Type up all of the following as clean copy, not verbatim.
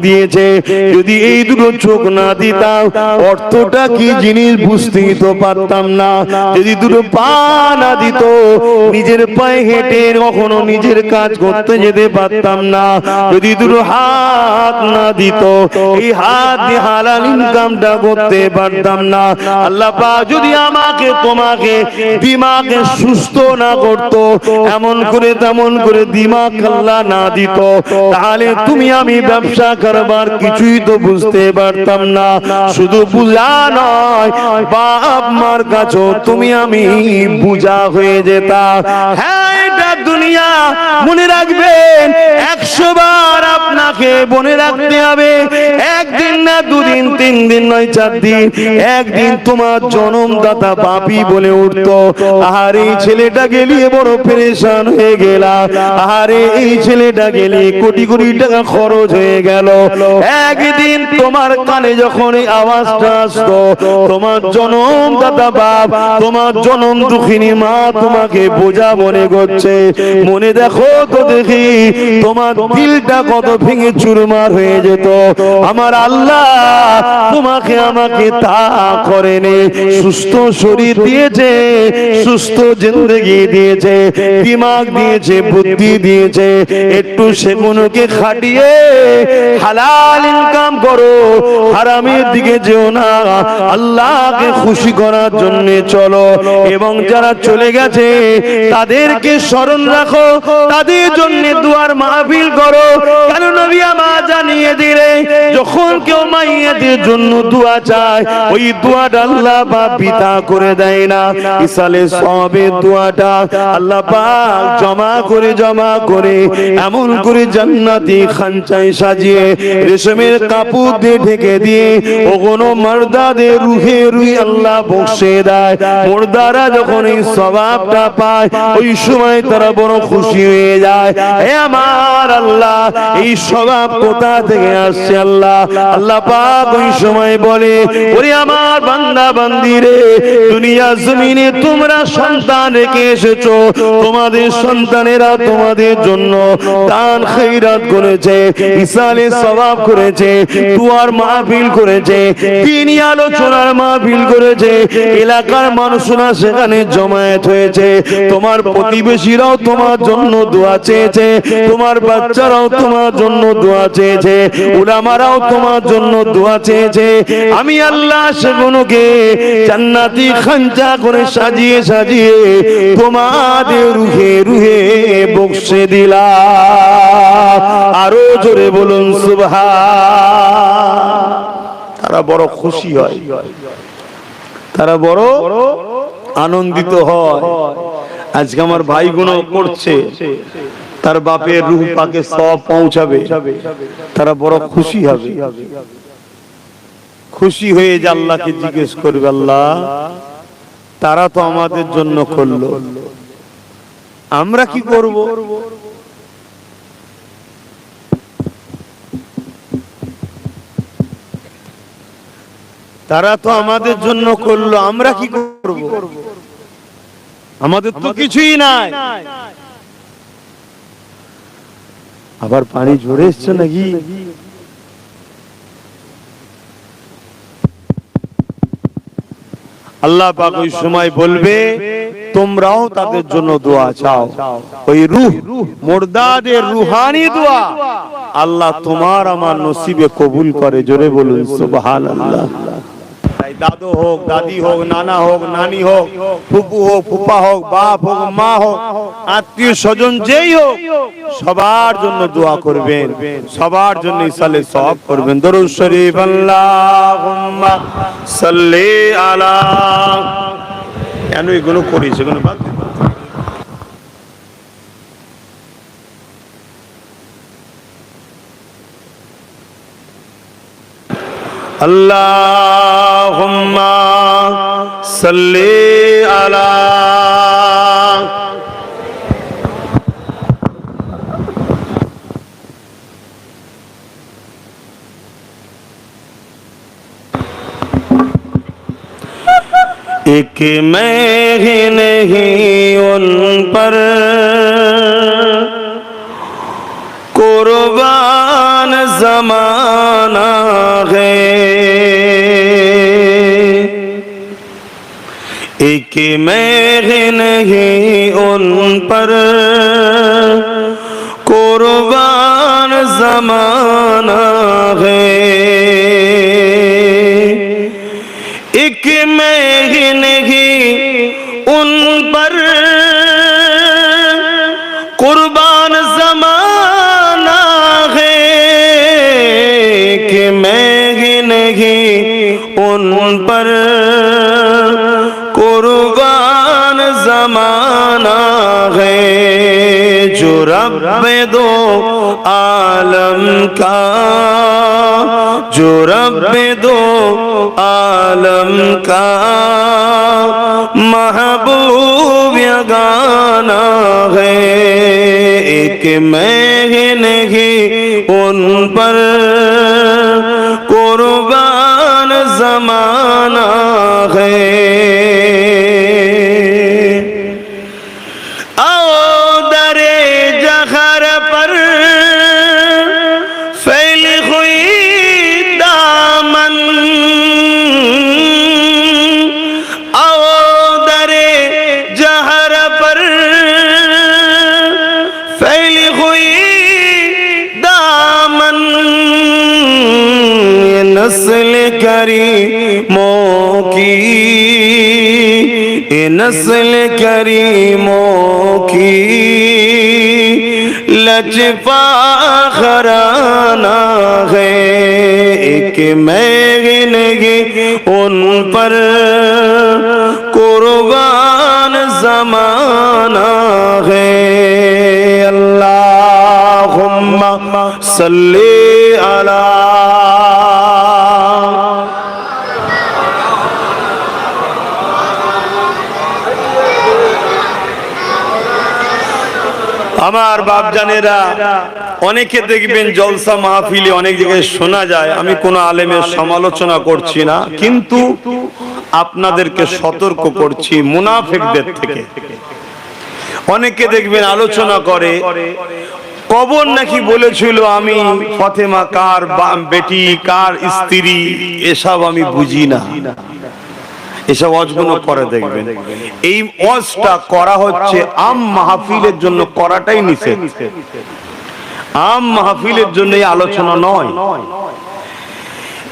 দিয়েছে, যদি এই দুটো চোখ না দিতাম অর্থটা কি জিনিস বুঝতেই তো পারতাম না। যদি দুটো পা না দিত নিজের পায়ে হেঁটে কখনো নিজের কাজ করতে যেতে পারতাম না। যদি দুটো হাত না দিত এই হাত দিয়ে হালাল ইনকামটা করতে পারতাম না। আল্লাহ পাক যদি আমাকে তোমাকে দিমাগে সুস্থ না করত, এমন করে তেমন করে দিমাগ আল্লাহ না দিত, তাহলে তুমি আমি ব্যবসা কারবার কিছুই তো বুঝতে পারতাম না। শুধু বুঝা নয়, বাপ মার কাছেও তুমি আমি বুঝা হয়ে যেতাম। হ্যাঁ, এটা দুনিয়া, মনে রাখবেন 100 বার আপনাকে মনে রাখতে হবে। একদিন না দুদিন, 3 দিন নয় 4 দিন, একদিন তোমার জন্মদাতা বাপি বলে উঠতো, আরে এই ছেলেটা গেলিয়ে বড় পেরেশান হয়ে গেলাম, আরে এই ছেলেটা গেলে কোটি কোটি টাকা খরচ হয়ে গেল। একদিন তোমার কানে যখন এই আওয়াজটা আসতো, তোমার জন্মদাতা বাপ, তোমার জন্ম দুঃখিনী মা তোমাকে বোঝা মনে করছে, মনে দেখো তো দেখি তোমার দিলটা কত ভেঙে চুরমার হয়ে যেত। আমার আল্লাহ তোমাকে আমাকে তা করেনি, সুস্থ শরীর দিয়েছে, সুস্থ জিন্দেগি দিয়েছে, দিমাগ দিয়েছে, বুদ্ধি দিয়েছে। একটু সেগুলোকে খাটিয়ে হালাল ইনকাম করো, হারামের দিকে যেও না, আল্লাহকে খুশি করার জন্য চলো। এবং যারা চলে গেছে তাদেরকে স্মরণ রাখো, তাদের জন্য দুয়ার মাহফিল করো। কেন নবী আমার জানিয়ে দিলে যখন কেউ মাইয়াদের জন্য দোয়া চায়, ওই দোয়াটা আল্লাহ পাক পিতা করে দেয় না। ইসালে সবের দোয়াটা আল্লাহ পাক জমা করে এমন করে জান্নাতি খানচায় সাজিয়ে রেশমের কাপড় দিয়ে ঢেকে দিয়ে ওগুলো মারদাদের রুহে রুই আল্লাহ বসে দেয়। মুর্দারা যখন এই সওয়াবটা পায় ওই সময় তারা বড় খুশি হয়ে যায়। হে আমার আল্লাহ, এই সওয়াব কোথা থেকে আসছে আল্লাহ? আল্লাহ পাক ওই সময় বলে, ওরে আমার বান্দা বান্দি রে, দুনিয়া জমিনে তোমরা সন্তান রেখে এসেছো, তোমাদের সন্তানেরা তোমাদের জন্য দান খৈরাত করেছে, ইসালে সওয়াব করেছে, দুয়ার মাহফিল করেছে, দ্বীনি আলোচনার মাহফিল করেছে, এলাকার মানুষরা সেখানে জমায়েত হয়েছে, তোমার প্রতিবেশীরাও তোমার জন্য দোয়া চেয়েছে, তোমার বাচ্চারাও তোমার জন্য দোয়া চেয়েছে, উলামারাও তোমার জন্য দোয়া চেয়েছে। আমি আল্লাহ সেগুলোকে জান্নাতি খানচা করে সাজিয়ে সাজিয়ে তোমাদের রুহে রুহে বক্সে দিলাম। আরো জোরে বলুন সুবহান। তারা বড় খুশি হয়, তারা বড় আনন্দিত হয়। আজকে আমার ভাইগুলো করছে, তার বাপের রূহ পাকে সব পৌঁছাবে, তারা বড় খুশি হবে। খুশি হয়ে যে আল্লাহকে জিজ্ঞেস করবে, আল্লাহ তারা তো আমাদের জন্য করলো, আমরা কি করব? তারা তো আমাদের জন্য করলো, আমরা কি করব? আমাদের তো কিছুই নাই। আবার পানি ঝরে এসছে নাকি? আল্লাহ পাক ওই সময় বলবে, তোমরাও তাদের জন্য দোয়া চাও। ওই রূহ মুর্দাদের রুহানি দোয়া আল্লাহ তোমার আমার নসিবে কবুল করে। জোরে বলুন সুবহানাল্লাহ। দাদু হোক, দাদি হোক, নানা হোক, নানি হোক, ফুপু হোক, ফুপা হোক, বাপ হোক, মা হোক, আত্মীয় স্বজন যেই হোক, সবার জন্য দোয়া করবেন, সবার জন্য ইসালে সওয়াব করবেন। দরুদ শরীফ আল্লাহুম্মা সাল্লি আলা। কেন এগুলো করিস? এগুলো বাদ দিন। আল্লাহুম্মা সাল্লি আলা। एक मैं ही नहीं उन पर कुर्बान जमाना है, एक मैं नहीं उन पर कुर्बान जमाना है, एक मैं नहीं उन पर कुर्बान जमाना है, कि मैं नहीं उन पर कुर्बान जमाना है, जो रब दो आलम का, जो रब दो आलम का महबूब यगाना है, एक मैं नहीं उन पर कुर्बान जमाना है। आओ दरे जहर पर फैली हुई दामन, आओ दरे जहर पर फैली हुई दामन, ये नस्ल करीमों की, ये नस्ल करीमों की लजपा घराना है, एक मैं नहीं उन पर कुर्बान जमाना है। अल्लाहुम्मा सल्ली अला। আমার বাপ জানেরা, অনেকে দেখবেন জলসা মাহফিলে অনেক জায়গায় শোনা যায়, আমি কোন আলেমের সমালোচনা করছি না, কিন্তু আপনাদেরকে সতর্ক করছি মুনাফিকদের থেকে। অনেকে দেখবেন আলোচনা করে কবর নাকি বলেছিল আমি ফাতেমা কার বেটি কার স্ত্রী, এসব আমি বুঝি না, এসব ওয়াজগুলো করে দেখবেন। এই ওয়াজটা করা হচ্ছে আম মাহফিলের জন্য, করাটাই নিষেধ। আম মাহফিলের জন্য এই আলোচনা নয়,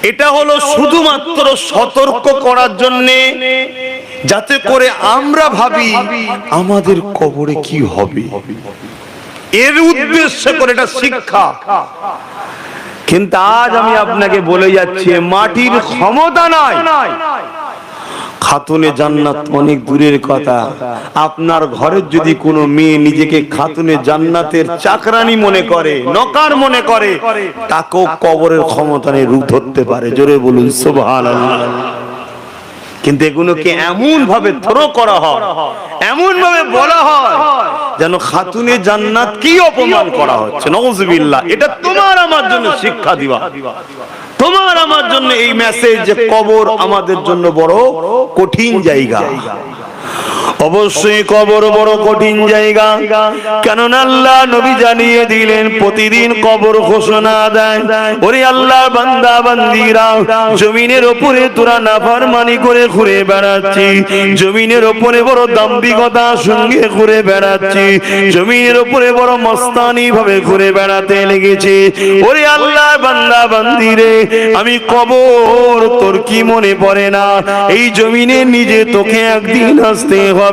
এটা হলো শুধুমাত্র সতর্ক করার জন্য, যাতে করে আমরা ভাবি আমাদের কবরে কি হবে, এর উদ্দেশ্যে করে এটা শিক্ষা। কিন্তু আজ আমি আপনাকে বলে যাচ্ছি মাটির ক্ষমতা নাই। খাতুনে জান্নাত অনেক দূরের কথা, আপনার ঘরের যদি কোনো মেয়ে নিজেকে খাতুনে জান্নাতের চাকরানি মনে করে, নকার মনে করে, তাকেও কবরের ক্ষমতা নেই রূপ ধরতে পারে। জোরে বলুন সুবহানাল্লাহ। কিন্তু এগুলোকে এমন ভাবে থ্রো করা হয়, এমন ভাবে বলা হয় যেন খাতুনে জান্নাত কি অপমান করা হচ্ছে। নাউযুবিল্লাহ। এটা তোমার আমার জন্য শিক্ষা দিবা, তোমার আমার জন্য এই মেসেজ যে কবর আমাদের জন্য বড় কঠিন জায়গা। অবশ্যই কবর বড় কঠিন জায়গা, কারণ আল্লাহ নবী জানিয়ে দিলেন প্রতিদিন কবর ঘোষণা দেয়, ওরে আল্লাহ বান্দা বান্দিরা, জমিনের উপরে তোরা নাফরমানি করে ঘুরে বেড়াচ্ছি, জমিনের উপরে বড় দাম্ভিকতার সঙ্গে ঘুরে বেড়াচ্ছি, জমিনের উপরে বড় মস্তানি ভাবে ঘুরে বেড়াতে লেগেছে, ওরে আল্লাহ বান্দা বান্দিরে, আমি কবর তোর কি মনে পড়ে না? এই জমিনে নিজে তোকে একদিন আসতে হবে।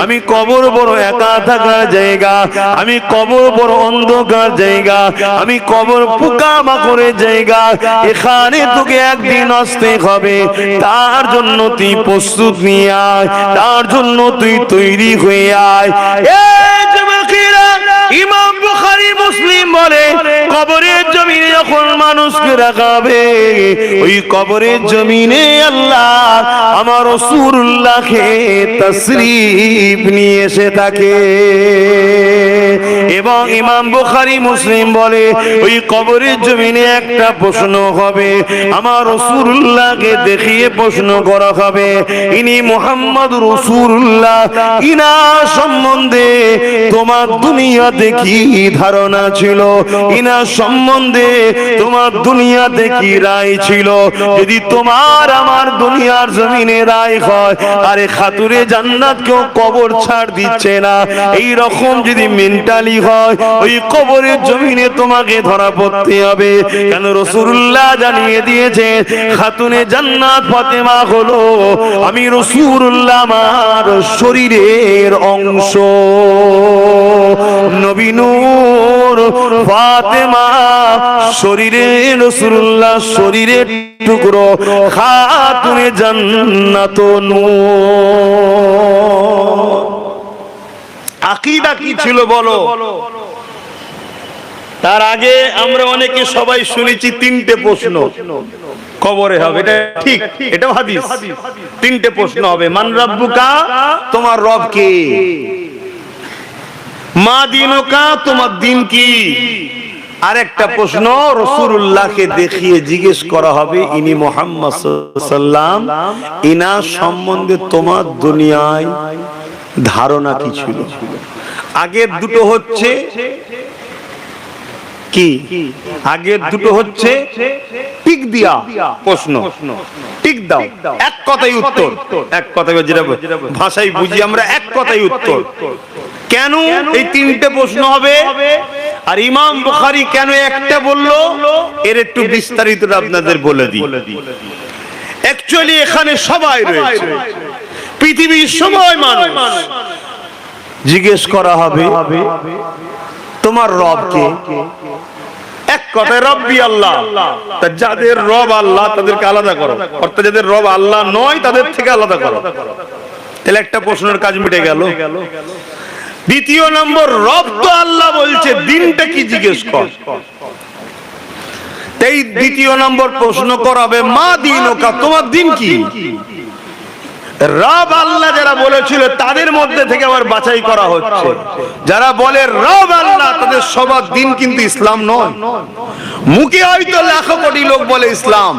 আমি কবর বড় একা থাকার জায়গা, আমি কবর বড় অন্ধকার জায়গা, আমি কবর পোকামাকড়ের জায়গা, এখানে তোকে একদিন আসতে হবে। তার জন্য তুই প্রস্তুত নিয়ে আয়, তার জন্য তুই তৈরি হয়ে আয়। এই যুবকেরা, ইমাম বুখারী মুসলিম বলে কবরের জমিনে যখন মানুষকে রাখাবে, ওই কবরের জমিনে আল্লাহ আমার রাসূলুল্লাহকে তাশরীফ নিয়ে এসে থাকে। এবং ইমাম বুখারী মুসলিম বলে ওই কবরের জমিনে একটা প্রশ্ন হবে, আমার রাসূলুল্লাহকে দেখিয়ে প্রশ্ন করা হবে, ইনি মুহাম্মদ রাসূলুল্লাহ, ইনার সম্বন্ধে তোমার দুনিয়াতে কি ধারণা ছিল, ইনার সম্বন্ধে তোমার দুনিয়াতে কি রায় ছিল, যদি তোমার আমার দুনিয়ার জমিনে রায় হয়, আরে খাতুরে জান্নাত কেউ কবর ছাড় দিচ্ছে না, এই রকম যদি মেন্টালি হয়, ওই কবরের জমিনে তোমাকে ধরা পড়তে হবে। কেন রাসূলুল্লাহ জানিয়ে দিয়েছে, খাতুনে জান্নাত ফাতেমা হলো আমি রাসূলুল্লাহ আমার শরীরের অংশ। নবী নূর ফাতেমা শরীরের, রাসূলুল্লাহ শরীরের টুকরো, খাতুনে জান্নাত নূর। আকীদা কি ছিল বলো? তার আগে আমরা অনেকে সবাই শুনেছি তিনটে প্রশ্ন কবরে হবে, এটা ঠিক, এটাও হাদিস। তিনটে প্রশ্ন হবে, মান রাব্বুকা, তোমার রব কে, মা দিনুকা, তোমার দিন কি, আরেকটা প্রশ্ন রাসূলুল্লাহকে দেখিয়ে জিজ্ঞেস করা হবে, ইনি মুহাম্মদ সাল্লাল্লাহু আলাইহি ওয়াসাল্লাম, ইনার সম্বন্ধে তোমার দুনিয়ায় ধারণা কি ছিল। আগের দুটো হচ্ছে কি, আগের দুটো হচ্ছে টিক দিয়া প্রশ্ন, টিক দাও, এক কথাই উত্তর, এক কথাই যেটা ভাষায় বুঝি আমরা, এক কথাই উত্তর। কেন এই তিনটে প্রশ্ন হবে, আর ইমাম বুখারী কেন একটা বললো, এর একটু বিস্তারিত আপনাদের বলে দিই। অ্যাকচুয়ালি এখানে সবাই রয়েছে, পৃথিবীর সবাই মানুষ, জিজ্ঞেস করা হবে তোমার রব কে। এক কথায় রব্বি আল্লাহ, তা যাদের রব আল্লাহ তাদেরকে আলাদা করো, অর্থাৎ যাদের রব আল্লাহ নয় তাদের থেকে আলাদা করো। তাহলে একটা প্রশ্নের কাজ মিটে গেল। দ্বিতীয় নম্বর, রব তো আল্লাহ বলছে, দিনটা কি জিজ্ঞেস কর। এই দ্বিতীয় নম্বর প্রশ্ন করাবে, মা দিনুকা, তোমার দিন কি। রব আল্লাহ যারা বলেছিল তাদের মধ্যে থেকে আবার বাছাই করা হচ্ছে, যারা বলে রব আল্লাহ তাদের সবার দিন কিন্তু ইসলাম নয়। মুখে হয়তো লাখো কোটি লোক বলে ইসলাম,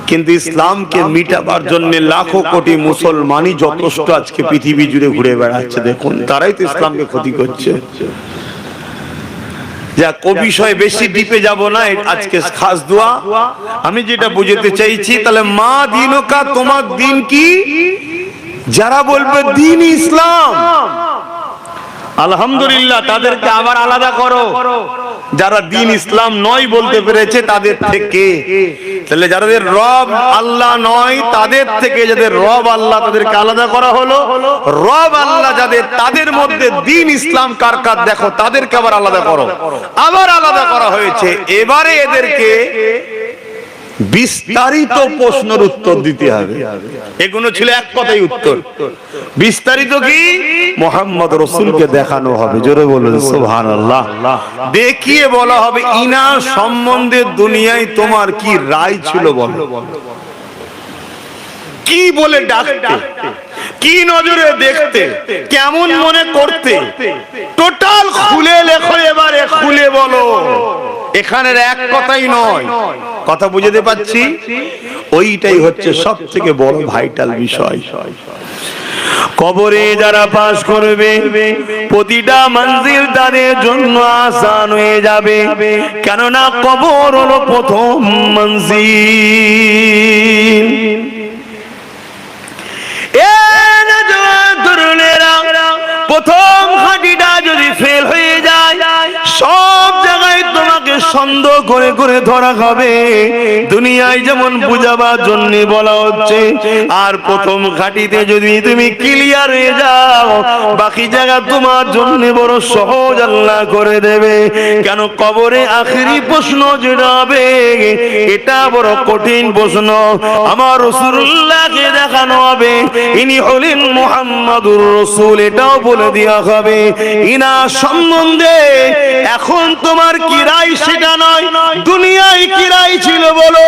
কিন্তু ইসলামকে মিটাবার জন্য লাখো কোটি মুসলমানই যথেষ্ট আজকে পৃথিবী জুড়ে ঘুরে বেড়াচ্ছে। দেখুন, তারাই তো ইসলামকে ক্ষতি করছে। যা কো বিষয়ে বেশি ডিপে যাব না, আজকে খাস দোয়া আমি যেটা বুঝাতে চাইছি, তাহলে মা দিনুকা, তোমার দিন কি। যারা বলবে দিন ইসলাম, আলহামদুলিল্লাহ, তাদেরকে আবার আলাদা করো। যারা দিন ইসলাম নয় বলতে পেরেছে তাদের থেকে, তাহলে যাদের রব আল্লাহ নয় তাদের থেকে যাদের রব আল্লাহ তাদেরকে আলাদা করা হলো। রব আল্লাহ যাদের, তাদের মধ্যে দিন ইসলাম কার কার দেখো, তাদেরকে আবার আলাদা করো, আবার আলাদা করা হয়েছে। এবারে এদেরকে বিস্তারিত প্রশ্নের উত্তর দিতে হবে। এগুলো ছিল এক কথাই উত্তর। বিস্তারিত কি, মুহাম্মদ রাসূলকে দেখানো হবে, জোরে বলুন সুবহানাল্লাহ। দেখিয়ে বলা হবে ইনার সম্বন্ধে দুনিয়ায় তোমার কি রায় ছিল বলো, কি বলে ডাকতে, কি নজরে দেখতে, কেমন মনে করতে, টোটাল খুলে লেখো, এবারে খুলে বলো। এখানের এক কথাই নয়, কথা বুঝতে পাচ্ছি, ওইটাই হচ্ছে সব থেকে বড় ভাইটাল বিষয়। কবরে যারা পাস করবে প্রতিটা মঞ্জিল তাদের জন্য আসান হয়ে যাবে, কেননা কবর হলো প্রথম মঞ্জিল। প্রথম হাঁটিটা যদি ফেল হয়ে যায়, সব জায়গায় তোমাকে সন্দেহ করে করে ধরা হবে। দুনিয়ায় যেমন বুঝাবার জন্য বলা হচ্ছে, আর প্রথম ঘাটিতে যদি তুমি ক্লিয়ার হয়ে যাও, বাকি জায়গা তোমার জন্য বড় সহজ আল্লাহ করে দেবে। কেন, কবরে আখেরি প্রশ্ন যেটা হবে এটা বড় কঠিন প্রশ্ন। আমার রাসূলুল্লাহকে দেখানো হবে ইনি হলেন মুহাম্মাদুর রাসূল, এটাও বলে দেওয়া হবে। ইনা সম্বন্ধে এখন তোমার কি রায় সেটা নয়, দুনিয়ায় কি রায় ছিল বলো।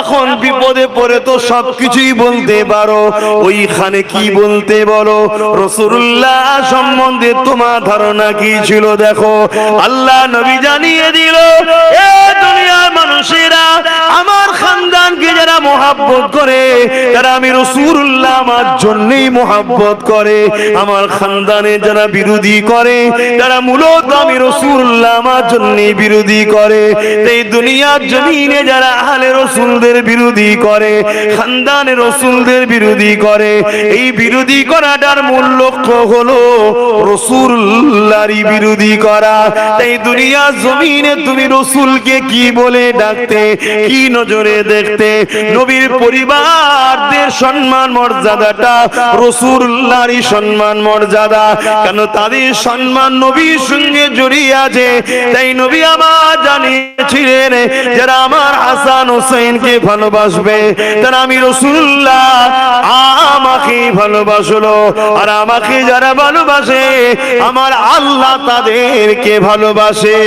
এখন বিপদে পড়ে তো সবকিছুই বলতে পারো, ওইখানে কি বলতে বলো। রাসূলুল্লাহ সম্বন্ধে তোমার ধারণা কি ছিল দেখো। আল্লাহ নবী জানিয়ে দিল, এ দুনিয়ার মানুষেরা, আমার খানদানকে যারা মুহাব্বত করে, যারা আমি রাসূলুল্লাহ আমার জন্যই মুহাব্বত করে, আমার খানদানে যারা বিরোধী করে, যারা মূলত আমি রাসূলুল্লাহ আমার জন্যই বিরোধী করে, এই দুনিয়ার জমিনে যারা আহলে রাসূলদের বিরোধী করে, খানদানে রাসূলদের বিরোধী করে, এই বিরোধী করাটার মূল লক্ষ্য হলো রাসূলুল্লাহরই বিরোধী করা। এই দুনিয়ার জমিনে তুমি রাসূলকে কি বলে ডাকতে, কি নজরে দেখতে? নবীর পরিবারদের সম্মান মর্যাদাটা রাসূলুল্লাহরই সম্মান মর্যাদা, কেন তাদের সম্মান নবীর সঙ্গে জড়িয়ে আছে। তাই নবী আমার জানিয়েছিলেন, যারা আমার হাসান হোসেনকে ভালোবাসবে তারা আমি রাসূলুল্লাহ আমাকে ভালোবাসলো, আর আমাকে যারা ভালোবাসে আমার আল্লাহ তাদেরকে ভালোবাসে।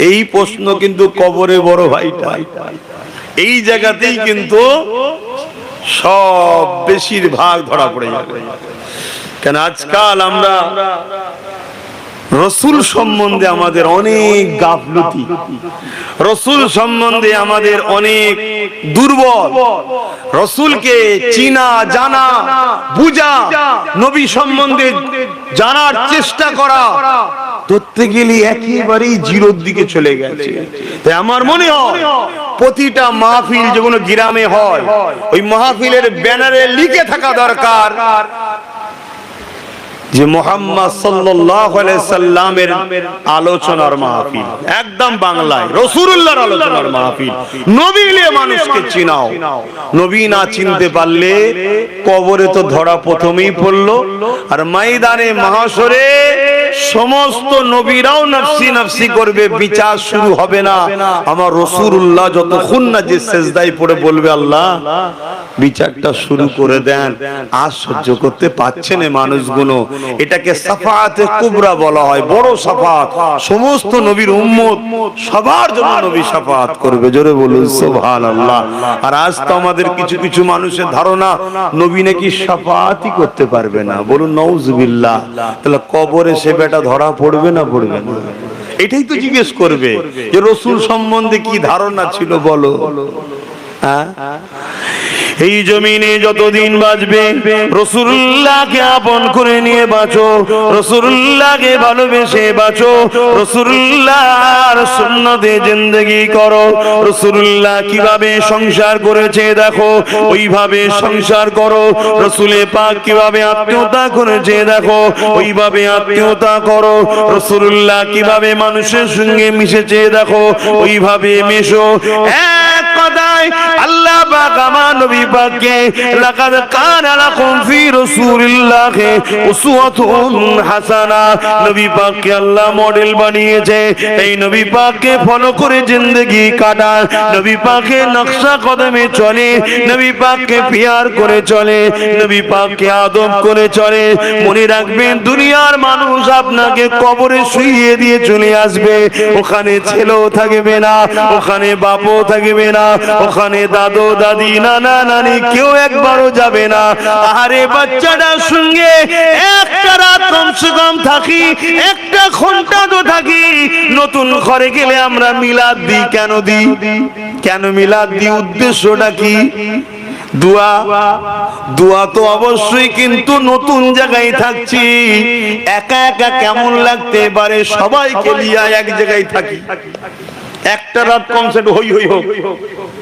এই প্রশ্ন কিন্তু কবরে বড় ভাইটা, এই জায়গাতেই কিন্তু সব বেশিরভাগ ধরা পড়ে যাবে। কেন আজকাল আমরা রাসূল সম্বন্ধে আমাদের অনেক গাফলতি, রাসূল সম্বন্ধে আমাদের অনেক দুর্বল, রাসূলকে চিনা জানা বুঝা, নবী সম্বন্ধে জানার চেষ্টা করা ধরতে গেলে একেবারেই জিরোর দিকে চলে গেছে। তাই আমার মনে হয় প্রতিটা মাহফিল যেগুলো গ্রামে হয়, ওই মাহফিলের ব্যানারে লিখে থাকা দরকার যে মুহাম্মদ সাল্লাল্লাহু আলাইহি সাল্লামের আলোচনার মাহফিল, একদম বাংলায় রাসূলুল্লাহর আলোচনার মাহফিল। নবী নিয়ে মানুষকে চিনাও, নবী না চিনতে পারলে কবরে তো ধরা প্রথমেই পড়লো, আর ময়দানে মাহশরে সমস্ত নবীরাও নফসি নফসি করবে, বিচার শুরু হবে না। আমার রাসূলুল্লাহ যতক্ষণ না যে সিজদায় পড়ে বলবে আল্লাহ বিচারটা শুরু করে দেন, আর সহ্য করতে পারছে না মানুষগুলো। এটাকে সাফাতে কুবরা বলা হয়, বড় সাফাত। সমস্ত নবীর উম্মত সবার জন্য নবী সাফাত করবে, জোরে বলুন সুবহানাল্লাহ। আর আজ তো আমাদের কিছু কিছু মানুষের ধারণা নবী নাকি সাফাতই করতে পারবে না, বলুন নাউজুবিল্লাহ। তাহলে কবরে সে বেটা ধরা পড়বে না পড়বে না? এটাই তো জিজ্ঞেস করবে যে রাসূল সম্বন্ধে কি ধারণা ছিল বলো। এই জমিনে যতদিন বাঁচবে রাসূলুল্লাহকে আপন করে নিয়ে বাঁচো, রাসূলুল্লাহকে ভালোবেসে বাঁচো, রাসূলুল্লাহর সুন্নতে জিন্দেগি করো। রাসূলুল্লাহ কিভাবে সংসার করেছে দেখো, ওইভাবে সংসার করো। রাসূলে পাক কিভাবে আত্মীয়তা করেছে দেখো, ওইভাবে আত্মীয়তা করো। রাসূলুল্লাহ কিভাবে মানুষের সঙ্গে মিশেছে দেখো, ওইভাবে মেশো। এক কথায় আল্লাহ পাক আমার নবী পাককে লাকাদ কানা লাকুম ফি রাসূলিল্লাহি উসওয়াতুন হাসানা, নবী পাককে আল্লাহ মডেল বানিয়েছে। এই নবী পাককে ফলো করে জিন্দেগি কাটান, নবী পাকের নকশা কদমে চলে, নবী পাককে পিয়ার করে চলে, নবী পাককে আদব করে চলে। মনে রাখবেন দুনিয়ার মানুষ আপনাকে কবরে শুইয়ে দিয়ে চলে আসবে, ওখানে ছেলেও থাকবে না, ওখানে বাপও থাকবে না, ওখানে দাদু দাদি নানা নানি কেউ একবারও যাবে না। আরে বাচ্চাটার সঙ্গে একটা রাত কমসে কম থাকি, একটা ঘন্টা তো থাকি। নতুন ঘরে গেলে আমরা মিলাদ দিই, কেন দিই? কেন মিলাদ দিই? উদ্দেশ্যটা কি? দোয়া। দোয়া তো অবশ্যই, কিন্তু নতুন জায়গায় থাকছি, একা একা কেমন লাগতে পারে? সবাইকে নিয়ে এক জায়গায় থাকি, একটা রাত কমসে হই হই হোক,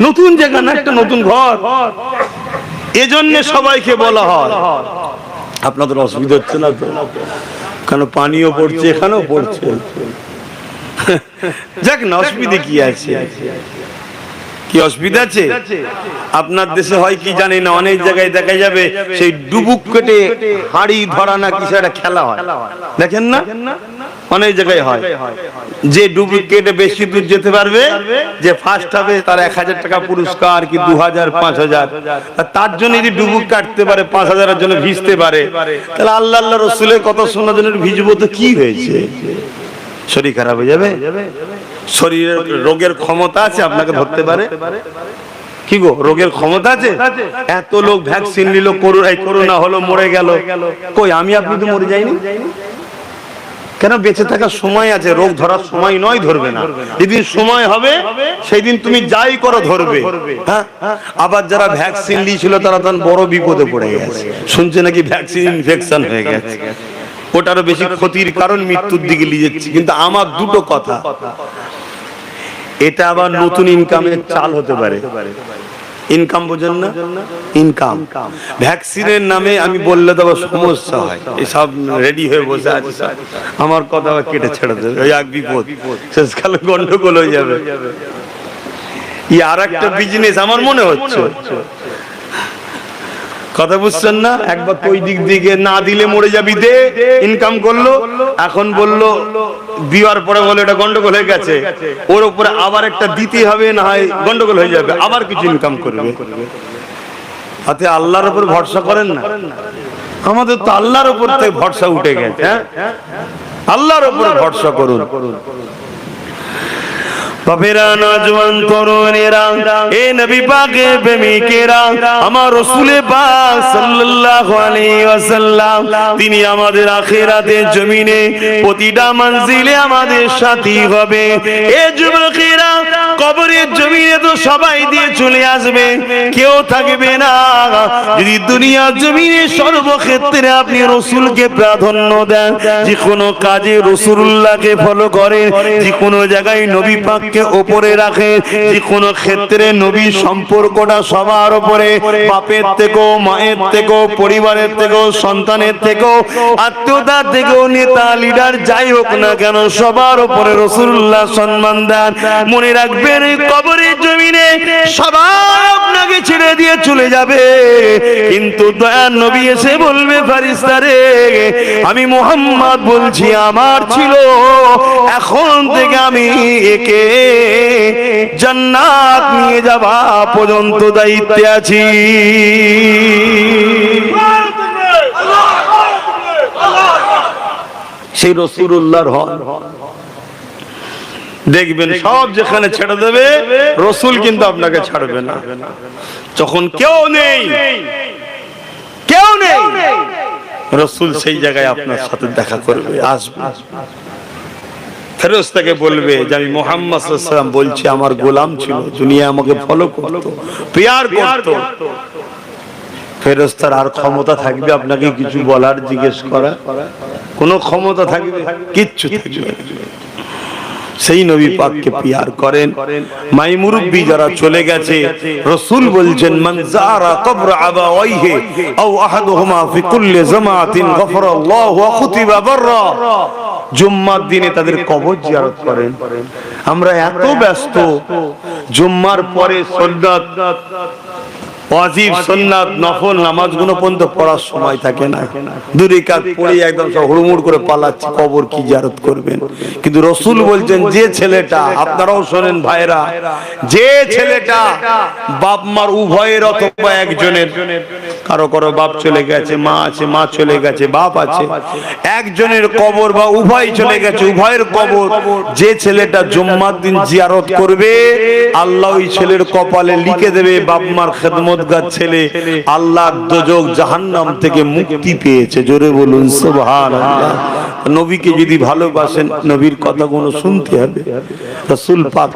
নতুন জায়গা না, একটা নতুন ঘর। এজন্য সবাইকে বলা হয়। আপনাদের অসুবিধা হচ্ছে না তো? কেন পানিও পড়ছে, এখানেও পড়ছে, যাক না, অসুবিধা কি আছে? কি অসুবিধা আছে? আপনার দেশে হয় কি জানি না, অনেক জায়গায় দেখা যাবে সেই ডুবুক কেটে হাড়ি ধরা না কিছু একটা খেলা হয়, দেখেন না? অনেক জায়গায় হয় যে ডুবুক কেটে বেশি দূর যেতে পারবে, যে ফার্স্ট হবে তার 1000 টাকা পুরস্কার, কি 2000 5000। তার জন্য যদি ডুবুক কাটতে পারে 5000 এর জন্য ভিজতে পারে, তাহলে আল্লাহ আল্লাহ রাসূলের কথা শোনার জন্য ভিজবো তো কি হয়েছে? শরীর খারাপ হয়ে যাবে? শরীরের রোগের ক্ষমতা আছে আপনাকে ধরতে পারে? কি গো, রোগের ক্ষমতা আছে? এত লোক ভ্যাকসিন নিল, করোনা হলো, মরে গেল, কই আমি আপনি তো মরে যাইনি? কেন? বেঁচে থাকার সময় আছে, রোগ ধরার সময় নয় ধরবে না। যেদিন সময় হবে সেই দিন তুমি যাই করো ধরবে। হ্যাঁ, আবার যারা ভ্যাকসিন নিয়েছিল তারা তখন বড় বিপদে পড়ে গেছে, শুনছে নাকি ভ্যাকসিন ইনফেকশন হয়ে গেছে, ওটারও বেশি ক্ষতির কারণ, মৃত্যুর দিকে নিয়ে যাচ্ছে। কিন্তু আমার দুটো কথা, এটা আবার নতুন ইনকামের চাল হতে পারে। ইনকাম বোঝেন না? ইনকাম ভ্যাকসিনের নামে আমি বললে তো সমস্যা হয়, এসব রেডি হয়ে বসে আছে, আমার কথা কেটে ছেড়ে দেবে, ওই এক বিপদ, শেষকালে গন্ডগোল হয়ে যাবে। আর একটা বিজনেস আমার মনে হচ্ছে, কথা বুঝছেন না? একবার ওই দিক দিকে না দিলে মরে যাবি, দে ইনকাম করলো, এখন বললো দেওয়ার পরে বলে এটা গন্ডগোল হয়ে গেছে, ওর উপরে আবার একটা দিতে হবে, না হয় গন্ডগোল হয়ে যাবে, আবার কিছু ইনকাম করবে। হাতে আল্লাহর উপর ভরসা করেন না? আমাদের তো আল্লাহর উপর থেকে ভরসা উঠে গেছে। হ্যাঁ, আল্লাহর উপর ভরসা করুন। বাপেরা, নওজোয়ান তরুণেরা, এ নবী পাকের প্রেমিকেরা, আমার রাসূল পাক সাল্লাল্লাহু আলাইহি ওয়াসাল্লাম তিনি আমাদের আখিরাতের জমিনে প্রতিটা মঞ্জিলে আমাদের সাথী হবে। এ যুবকেরা, কবরের জমিনে তো সবাই দিয়ে চলে আসবে, কেউ থাকবে না। যদি দুনিয়ার জমিনে সর্বক্ষেত্রে আপনি রাসূলকে প্রাধান্য দেন, যে কোনো কাজে রাসূলুল্লাহকে ফলো করেন, যে কোনো জায়গায় নবী পাককে উপরে রাখে, যে কোনো ক্ষেত্রে নবীর সম্পর্কটা সবার উপরে, বাপের থেকেও, মায়ের থেকেও, পরিবারের থেকেও, সন্তানের থেকেও, আত্মীয়তার থেকেও, নেতা লিডার যাই হোক না কেন, সবার উপরে রাসূলুল্লাহ সম্মান দেন। মনে রাখবেন, কবরের জমিনে সবাই আপনাকে ছেড়ে দিয়ে চলে যাবে, কিন্তু দয়ার নবী এসে বলবে, ফেরেশতারে আমি মুহাম্মদ বলছি, আমার ছিল, এখন থেকে আমি একে জান্নাত নিয়ে যাওয়া পর্যন্ত দায়িত্বে আছি। সেই রাসূলুল্লাহর হন দেখবেন, সব যেখানে ছেড়ে দেবে, রাসূল কিন্তু আপনাকে ছাড়বে না। যখন কেউ নেই, রাসূল সেই জায়গায় আপনার সাথে দেখা করবে, আসবে। ফেরেশতাকে বলবে যে আমি মুহাম্মদ সাল্লাল্লাহু আলাইহি ওয়াসাল্লাম বলছি, আমার গোলাম ছিল, দুনিয়া আমাকে ফলো করতো, প্যার করতো। ফেরেশতার আর ক্ষমতা থাকবে আপনাকে কিছু বলার, জিজ্ঞেস করা? কোনো ক্ষমতা থাকবে? কিচ্ছু থাকবে। সেই নবী পাককে প্যার করেন। মাই মুরব্বি যারা চলে গেছে, রাসূল বলছেন, মান যারা কবর আবাওয়াইহি আও আহাদুহুমা ফি কুল্লি জামাতিন গফরাল্লাহু ওয়া কুতিবা বাররা। জুম্মার দিনে তাদের কবর জিয়ারত করেন। আমরা এত ব্যস্ত, জুম্মার পরে সুন্নাত, ওয়াজিব, সুন্নাত, নফল নামাজগুলো পর্যন্ত পড়ার সময় থাকে না। দুই রাকাত পড়ে একদম সব হুড়মুড় করে পালাচ্ছি, কবর কি জিয়ারত করবেন? কিন্তু রাসূল বলছেন, যে ছেলেটা, আপনারাও শোনেন ভাইরা, যে ছেলেটা বাপ মার উভয়ের অথবা একজনের, কারো কারো বাপ চলে গেছে, মা আছে, মা চলে গেছে, বাপ আছে, একজনের কবর বা উভয় চলে গেছে, উভয়ের কবর, যে ছেলেটা জুম্মার দিন জিয়ারত করবে, আল্লাহ ওই ছেলের কপালে লিখে দেবে, বাপ মার খেদমত ছেলে, আল্লাহ দোজখ জাহান্নাম থেকে মুক্তি পেয়েছে। জোরে বলুন সুবহানাল্লাহ। নবীকে যদি ভালোবাসেন, নবীর কথাগুলো শুনতে হবে। রাসূল পাক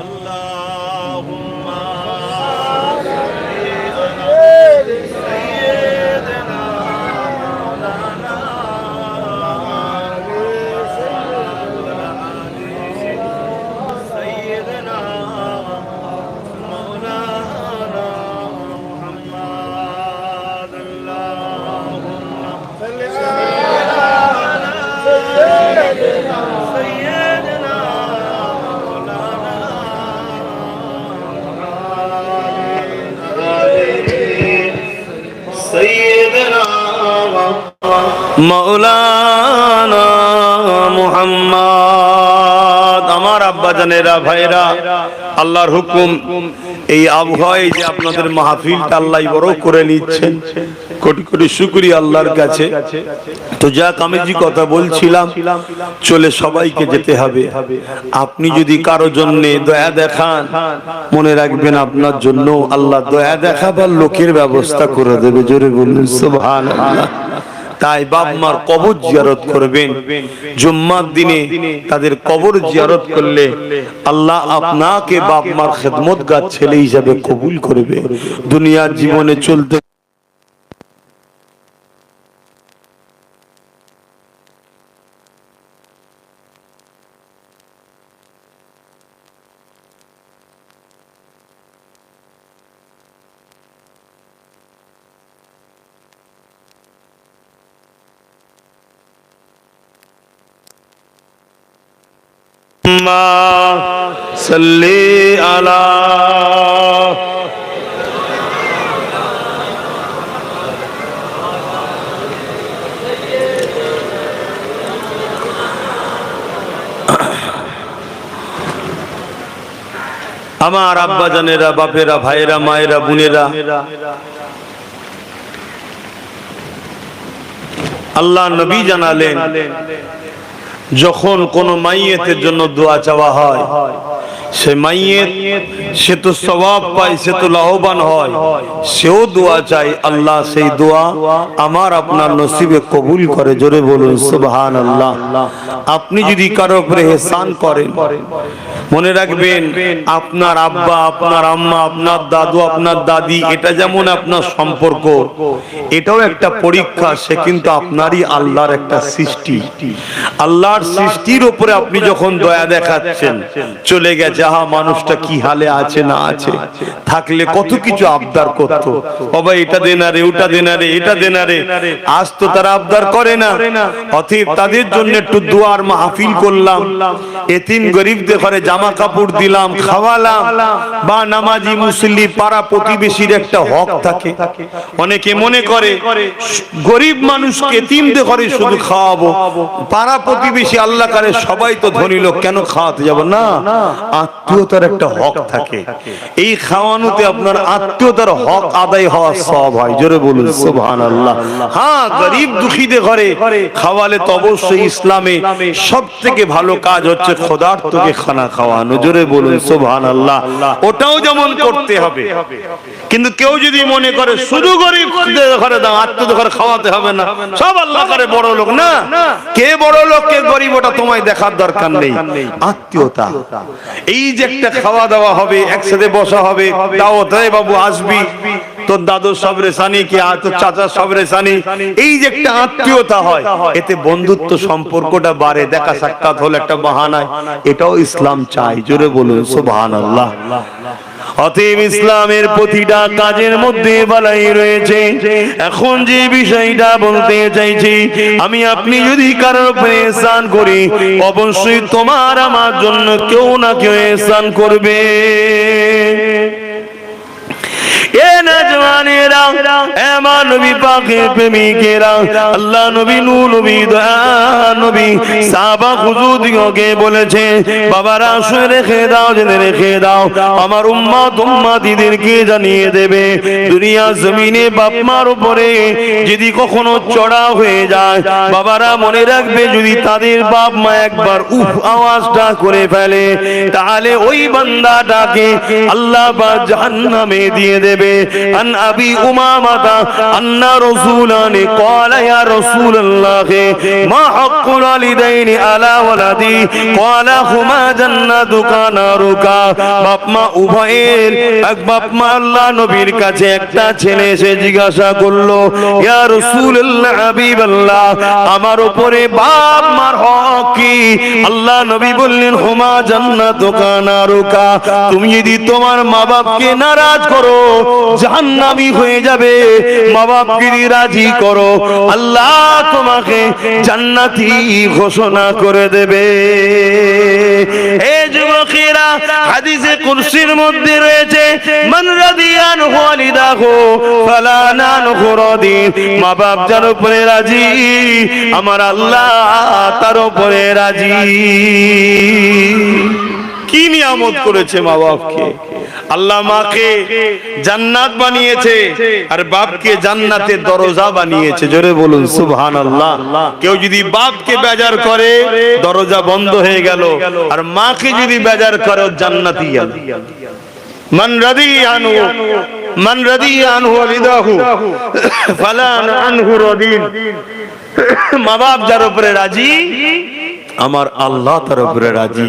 আল্লাহ মাওলানা মুহাম্মদ। আমার আব্বা জানেরা, ভাইরা, আল্লাহর হুকুম এই আবহাওয়ায় যে আপনাদের মাহফিলটা আল্লাহ বড় করে নিচ্ছেন, কোটি কোটি শুকরিয়া আল্লাহর কাছে। তো যাক, আমি যে কথা বলছিলাম, চলে সবাইকে যেতে হবে। আপনি যদি কারো জন্য দয়া দেখান, মনে রাখবেন আপনার জন্য আল্লাহ দয়া দেখাবার লোকের ব্যবস্থা করে দেবে। জোরে বলুন সুবহানাল্লাহ। তাই বাপ মার কবর জিয়ারত করবেন। জুম্মার দিনে তাদের কবর জিয়ারত করলে আল্লাহ আপনাকে বাপ মার খেদমতগার ছেলে হিসাবে কবুল করবে। দুনিয়ার জীবনে চলতে সাল্লি আলা আমার আব্বা জানেরা, বাপেরা, ভাইরা, মায়েরা, বোনেরা, আল্লাহ নবী জানালেন যখন কোন মাইয়েতের জন্য দোয়া চাওয়া হয়, সে মাইয়েত সে তো সওয়াব পায়, সে তো লাভবান হয়, সেও দোয়া চায়, আল্লাহ সেই দোয়া আমার আপনার নসিবে কবুল করে। জোরে বলুন সুবহানাল্লাহ। আপনি যদি কারো উপরে ইহসান করেন, মনে রাখবেন আপনার আব্বা, আপনার আম্মা, আপনার দাদু, আপনার দাদি, এটা যেমন আপনার সম্পর্ক, এটাও একটা পরীক্ষা। সে কিন্তু আপনারই আল্লাহর একটা সৃষ্টি। আল্লাহর সৃষ্টির উপরে আপনি যখন দয়া দেখাচ্ছেন, চলে গেছে, আহা মানুষটা কি হালে আছে না আছে, থাকলে কত কিছু আবদার করত, বাবা এটা দেনা রে, ওটা দেনা রে, এটা দেনা রে। আজ তো তারা আবদার করে না। অতএব তাদের জন্য একটু দোয়ার মাহফিল করলাম, এতিম গরিবদের ঘরে জামা কাপড় দিলাম, খাওয়ালাম। বা নামাজি মুসল্লি পাড়া প্রতিবেশীর একটা হক থাকে। অনেকে মনে করে গরিব মানুষকে এতিমদের ঘরে শুধু খাওয়াবো, পাড়া প্রতিবেশী আল্লাহ করে সবাই তো ধনী লোক, কেন খাওয়াতে যাব না? আত্মীয়তার একটা হক থাকে। এই খাওয়ানোতে আপনার আত্মীয়তার হক আদায় হওয়া সব হয়। জোরে বলুন সুবহানাল্লাহ। হ্যাঁ, গরিব দুঃখীদের ঘরে খাওয়ালে তো অবশ্যই ইসলামে সব থেকে ভালো কাজ হচ্ছে ক্ষুধার্তকে খানা খাওয়ানো। জোরে বলুন সুবহানাল্লাহ। ওটাও যেমন করতে হবে, কিন্তু কেউ যদি মনে করে শুধু গরিবদের ঘরে দাও, আত্মীয়দের ঘরে খাওয়াতে হবে না, সব আল্লাহ করে বড় লোক, না, কে বড় লোক কে গরিব ওটা তোমায় দেখার দরকার নেই। আত্মীয়তা, এই যে একটা খাওয়া দাওয়া হবে, একসাথে বসা হবে, দাওয়াত, বাবু আসবি, তোর দাদুর সবরে সানি কি তোর চাচার সবরে সানি, এই যে একটা আত্মীয়তা হয়, এতে বন্ধুত্ব সম্পর্কটা বাড়ে। দেখা সাক্ষাৎ হলো একটা বাহানায়, এটাও ইসলাম চাই। জোরে বলুন সুবহানাল্লাহ। অতএব ইসলামের প্রতিটা কাজের মধ্যে বালাই রয়েছে। এখন যে বিষয়টা বলতে চাইছি, আমি আপনি যদি কারোর উপরে ইহসান করি, অবশ্যই তোমার আমার জন্য কেউ না কেউ ইহসান করবে। এ নজওয়ানেরা, আমার নবী পাকের প্রেমিকেরা, আল্লাহ নবী, নূর নবী, দয়া নবী, সাহাবা হুজুরদিগকে বলেছে, বাবারা শুনে রেখে দাও, জেনে রেখে দাও, আমার উম্মত উম্মতিদেরকে জানিয়ে দেবে, দুনিয়া জমিনে বাপ মার উপরে যদি কখনো চড়া হয়ে যায়, বাবারা মনে রাখবে, যদি তাদের বাপ মা একবার উফ আওয়াজটা করে ফেলে, তাহলে ওই বান্দাটাকে আল্লাহ বা জাহান্নামে দিয়ে দেবে। আন আবি উমামাতা আন্না রাসূলানি ক্বালা ইয়া রাসূলুল্লাহ মা হাক্কুল ওয়ালিদাইনি আলা ওয়ালাদি ক্বালা হুমা জান্নাতুকা নারুকা। বাপ মা উভয়ের, এক বাপ মা আল্লাহ নবীর কাছে একটা ছেলে এসে জিজ্ঞাসা করলো, ইয়া রাসূলুল্লাহ, হাবিবাল্লাহ, আমার উপরে বাপ মার হক কি? আল্লাহ নবী বললেন, হুমা জান্নাতুকা নারুকা, তুমি যদি তোমার মা বাপকে নারাজ করো, জাহান্নামী হয়ে হয়ে যাবে, মা বাপকে রাজি করো, আল্লাহ তোমাকে জান্নাতি ঘোষণা করে দেবে। হে যুবকেরা, হাদিসে কুরসির মধ্যে রয়েছে, মান রাদিয়ান ওয়ালিদাহু ফালা নানহু রাদি, মা বাপ যার উপরে রাজি আমার আল্লাহ তার উপরে রাজি। কি নিয়ামত করেছে মা বাপকে, আল্লাহ মাকে জান্নাত বানিয়েছে আর বাপকে জান্নাতের দরজা বানিয়েছে। জোরে বলুন সুবহানাল্লাহ। কেউ যদি বাপকে বেজার করে দরজা বন্ধ হয়ে গেল, আর মাকে যদি বেজার করে জান্নাতি গেল। মান রাদিয়া আনহু ওয়ালিদাহু ফালা আনহু রাদিন, মা বাপ যার উপরে রাজি আমার আল্লাহ তার উপরে রাজি।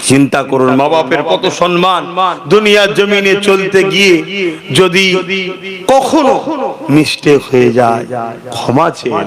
চিন্তা করুন মা বাপের কত সম্মান। দুনিয়ার জমিনে চলতে গিয়ে যদি কখনো মিস্টেক হয়ে যায় ক্ষমা চেয়ে